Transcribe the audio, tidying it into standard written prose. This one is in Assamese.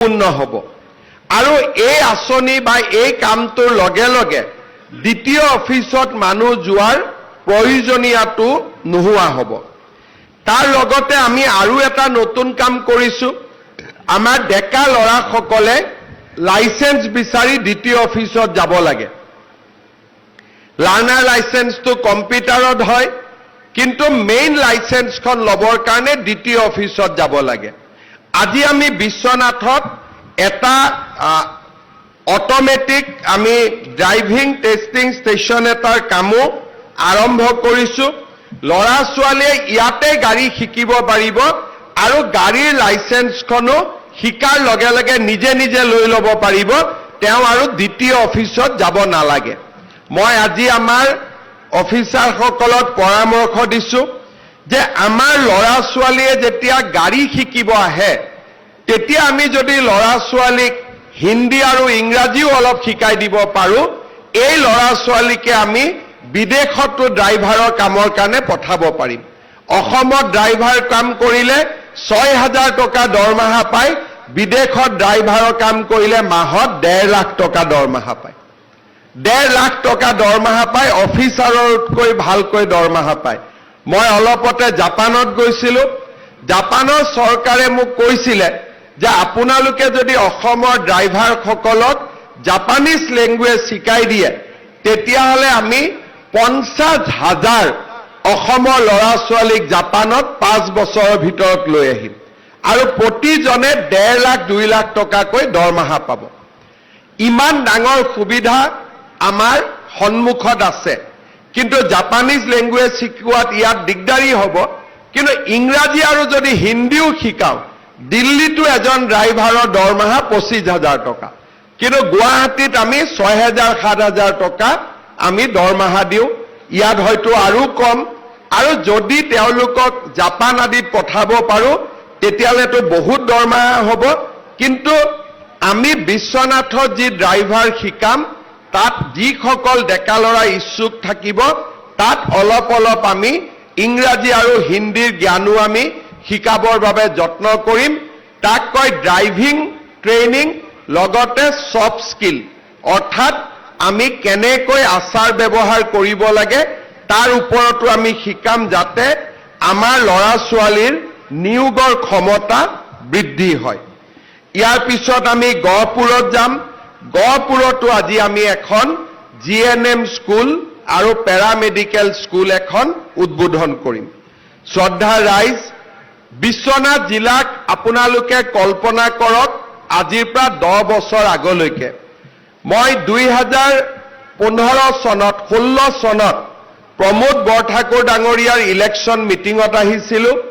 পূৰ্ণ হ'ব আৰু এই আঁচনি বা এই কামটোৰ লগে লগে দ্বিতীয় অফিচত মানুহ যোৱাৰ প্ৰয়োজনীয়টো নোহোৱা হ'ব। তাৰ লগতে আমি আৰু এটা নতুন কাম কৰিছোঁ। আমাৰ ডেকা ল'ৰাসকলে লাইসেন্স বিচাৰি দ্বিতীয় অফিচত যাব লাগে। লাৰ্নাৰ লাইসেন্সটো কম্পিউটাৰত হয়, কিন্তু মেইন লাইসেন্সখন ল'বৰ কাৰণে দ্বিতীয় অফিচত যাব লাগে। আজি আমি বিশ্বনাথত এটা অটোমেটিক আমি ড্ৰাইভিং টেষ্টিং ষ্টেচন এটাৰ কামো আৰম্ভ কৰিছোঁ। ল'ৰা ছোৱালীয়ে ইয়াতে গাড়ী শিকিব পাৰিব আৰু গাড়ীৰ লাইসেন্সখনো শিকাৰ লগে লগে নিজে নিজে লৈ ল'ব পাৰিব, তেওঁ আৰু দ্বিতীয় অফিচত যাব নালাগে। মই আজি আমাৰ অফিচাৰসকলক পৰামৰ্শ দিছোঁ যে আমাৰ ল'ৰা ছোৱালীয়ে যেতিয়া গাড়ী শিকিব আহে তেতিয়া আমি যদি ল'ৰা ছোৱালীক হিন্দী আৰু ইংৰাজীও অলপ শিকাই দিব পাৰোঁ, এই ল'ৰা ছোৱালীকে আমি বিদেশতো ড্ৰাইভাৰৰ কামৰ কাৰণে পঠাব পাৰিম। অসমত ড্ৰাইভাৰ কাম কৰিলে ৬,০০০ টকা দৰমহা পায়, বিদেশত ড্ৰাইভাৰৰ কাম কৰিলে মাহত ১.৫ লাখ টকা দৰমহা পায়। ১.৫ লাখ টকা দৰমহা পায়, অফিচাৰতকৈ ভালকৈ দৰমহা পায়। মই অলপতে জাপানত গৈছিলোঁ। জাপানৰ চৰকাৰে মোক কৈছিলে যে আপোনালোকে যদি অসমৰ ড্ৰাইভাৰসকলক জাপানীজ লেংগুৱেজ শিকাই দিয়ে তেতিয়াহ'লে আমি ৫০,০০০ অসমৰ ল'ৰা ছোৱালীক জাপানত ৫ বছৰৰ ভিতৰত লৈ আহিম আৰু প্ৰতিজনে ১.৫ লাখ ২ লাখ টকাকৈ দৰমহা পাব। ইমান ডাঙৰ সুবিধা আমাৰ সন্মুখত আছে, কিন্তু জাপানীজ লেংগুৱেজ শিকোৱাত ইয়াত দিগদাৰী হ'ব। কিন্তু ইংৰাজী আৰু যদি হিন্দীও শিকাওঁ, দিল্লীতো এজন ড্ৰাইভাৰৰ দৰমহা ২৫,০০০ টকা, কিন্তু গুৱাহাটীত আমি ৬,০০০ ৭,০০০ টকা আমি দৰমহা দিওঁ। ইয়াত হয়তো আৰু কম, আৰু যদি তেওঁলোকক জাপান আদিত পঠাব পাৰোঁ তেতিয়াহ'লেতো বহুত দৰমহা হ'ব। কিন্তু আমি বিশ্বনাথত যি ড্ৰাইভাৰ শিকাম তাত যিসকল ডেকা ল'ৰা ইচ্ছুক থাকিব তাত অলপ অলপ আমি ইংৰাজী আৰু হিন্দীৰ জ্ঞানো আমি শিকাবৰ বাবে যত্ন কৰিম। তাক কয় ড্ৰাইভিং ট্ৰেইনিং, লগতে ছফ্ট স্কিল, অৰ্থাৎ আমি কেনেকৈ আচাৰ ব্যৱহাৰ কৰিব লাগে তাৰ ওপৰতো আমি শিকাম, যাতে আমাৰ ল'ৰা ছোৱালীৰ নিয়োগৰ ক্ষমতা বৃদ্ধি হয়। ইয়াৰ পিছত আমি গহপুৰত যাম। গহপুৰতো আজি আমি এখন GNM স্কুল আৰু পেৰামেডিকেল স্কুল এখন উদ্বোধন কৰিম। শ্ৰদ্ধা ৰাইজ, বিশ্বনাথ জিলাক আপোনালোকে কল্পনা কৰক, আজিৰ পৰা 10 বছৰ আগলৈকে মই 2015 16 চনত প্ৰমোদ বৰঠাকুৰ ডাঙৰীয়াৰ ইলেকশ্যন মিটিঙত আহিছিলোঁ।